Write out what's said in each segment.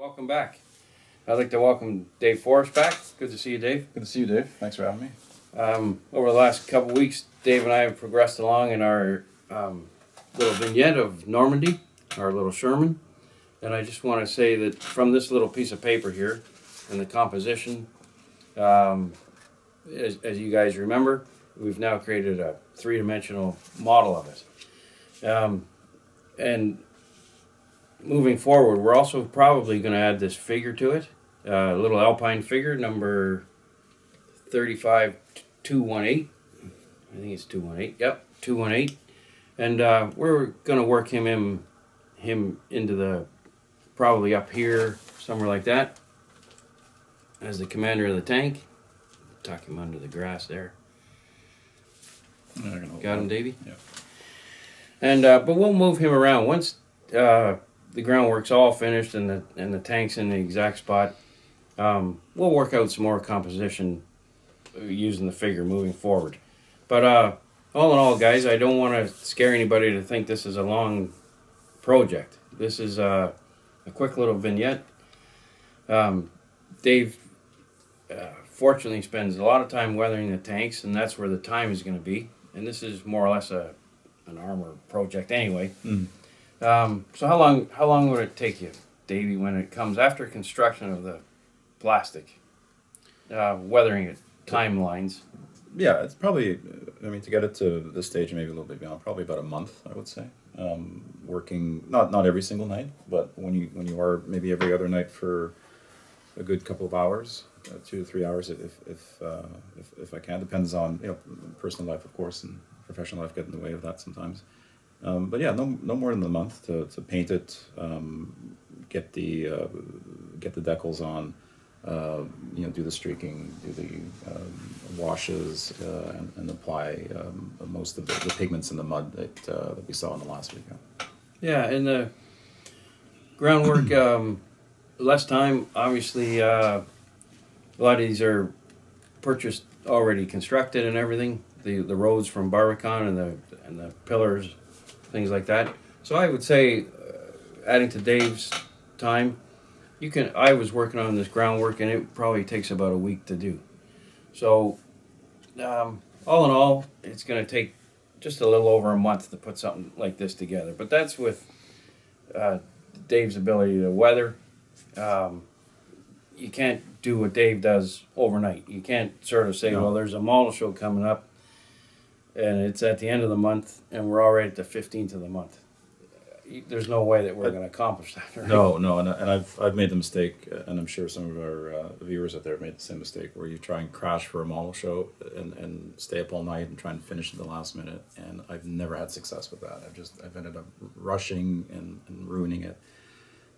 Welcome back. I'd like to welcome Dave Forrest back. Good to see you, Dave. Good to see you, Dave. Thanks for having me. Over the last couple of weeks, Dave and I have progressed along in our little vignette of Normandy, our little Sherman. And I just want to say that from this little piece of paper here and the composition, as you guys remember, we've now created a three-dimensional model of it. And moving forward, we're also probably going to add this figure to it, a little alpine figure, number 35218. I think it's 218. Yep, 218. And we're going to work him into the, probably up here, somewhere like that, as the commander of the tank. Tuck him under the grass there. Got him, Davey? Yeah. And but we'll move him around once the groundwork's all finished and the tank's in the exact spot. We'll work out some more composition using the figure moving forward. But all in all, guys, I don't want to scare anybody to think this is a long project. This is a quick little vignette. Dave fortunately spends a lot of time weathering the tanks, and that's where the time is going to be. And this is more or less an armor project anyway. So how long would it take you, Davey, when it comes after construction of the plastic, weathering it, timelines? Yeah, it's probably, I mean, to get it to this stage, maybe a little bit beyond, probably about a month, I would say. Working, not every single night, but when you are maybe every other night for a good couple of hours, 2 to 3 hours, if I can. Depends on, personal life, of course, and professional life get in the way of that sometimes. But yeah, no more than a month to paint it, get the decals on, do the streaking, do the washes, and apply most of the pigments in the mud that we saw in the last week. Yeah, and the groundwork, less time. Obviously, a lot of these are purchased already constructed and everything. The roads from Barbakan and the pillars, things like that. So I would say, adding to Dave's time, I was working on this groundwork, and it probably takes about a week to do. So, all in all, it's going to take just a little over a month to put something like this together. But that's with Dave's ability to weather. You can't do what Dave does overnight. You can't sort of say, well, there's a model show coming up, and it's at the end of the month, and we're already at the 15th of the month. There's no way that we're going to accomplish that. Right? No, and I've made the mistake, and I'm sure some of our viewers out there have made the same mistake, where you try and crash for a model show and stay up all night and try and finish at the last minute, and I've never had success with that. I've ended up rushing and ruining it.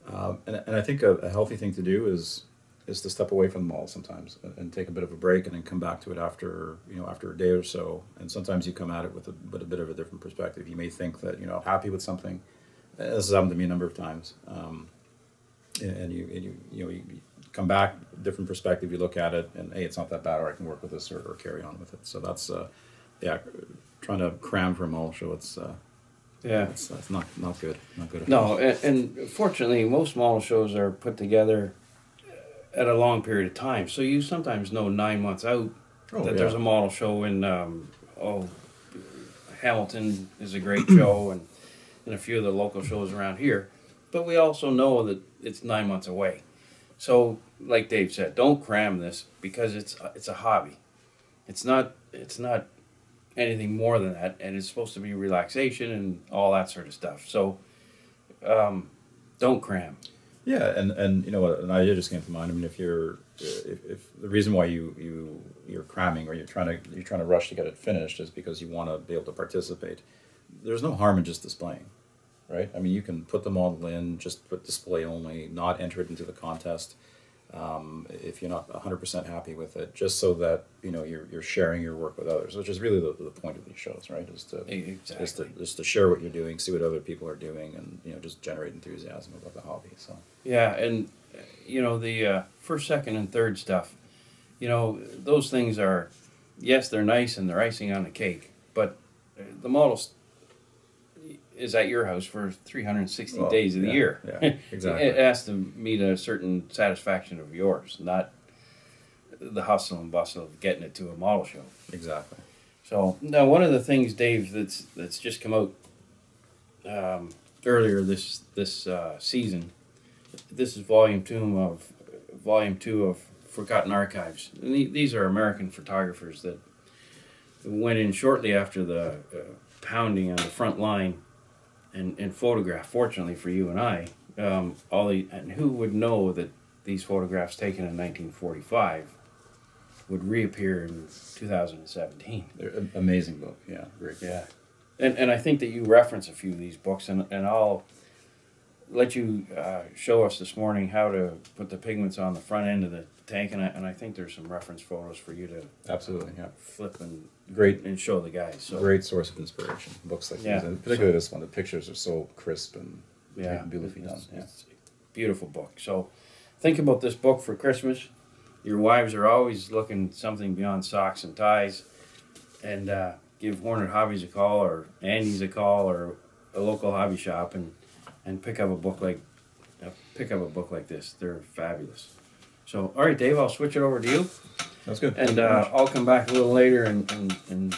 And I think a healthy thing to do is to step away from the model sometimes and take a bit of a break, and then come back to it after a day or so. And sometimes you come at it with a bit of a different perspective. You may think that I'm happy with something. This has happened to me a number of times, and you come back, different perspective. You look at it, and hey, it's not that bad, or I can work with this, or carry on with it. So that's trying to cram for a model show. It's not good, not good at all. No, and fortunately, most model shows are put together at a long period of time. So you sometimes know 9 months out that there's a model show in Hamilton is a great show, and a few of the local shows around here. But we also know that it's 9 months away. So, like Dave said, don't cram this, because it's a hobby. It's not anything more than that, and it's supposed to be relaxation and all that sort of stuff. So, don't cram. Yeah, and an idea just came to mind. I mean, if the reason why you're cramming, or you're trying to rush to get it finished, is because you want to be able to participate, there's no harm in just displaying, right? I mean, you can put the model in, just put display only, not enter it into the contest, if you're not 100% happy with it, just so that you're sharing your work with others, which is really the point of these shows, right? Is to share what you're doing, see what other people are doing, and just generate enthusiasm about the hobby. So yeah, and the first, second, and third stuff, those things are, yes, they're nice and they're icing on the cake, but the models, is at your house for 360 Well, days of the yeah, year. yeah, exactly. It has to meet a certain satisfaction of yours, not the hustle and bustle of getting it to a model show. Exactly. So now, one of the things, Dave, that's just come out earlier this season. This is volume two of Forgotten Archives. And these are American photographers that went in shortly after the pounding on the front line and photographed. Fortunately for you and I, and who would know that these photographs taken in 1945 would reappear in 2017. They're an amazing book. Yeah, great. Yeah, and I think that you reference a few of these books, and I'll let you show us this morning how to put the pigments on the front end of the tank, and I think there's some reference photos for you to Absolutely, yeah. flip and Great, and show the guys. So great source of inspiration. Books like Yeah. these, and particularly this one. The pictures are so crisp and yeah, beautifully done. Yeah. it's a beautiful book. So think about this book for Christmas. Your wives are always looking something beyond socks and ties, and give Hornet Hobbies a call, or Andy's a call, or a local hobby shop, and pick up a book like this. They're fabulous. So, all right, Dave, I'll switch it over to you, That's good. and I'll come back a little later and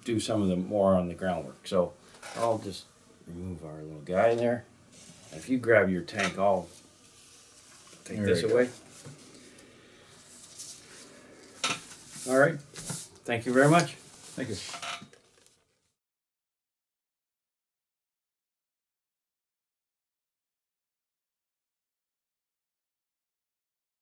do some of the more on the groundwork. So I'll just remove our little guy there. And if you grab your tank, I'll take There this you go. away. All right. Thank you very much. Thank you.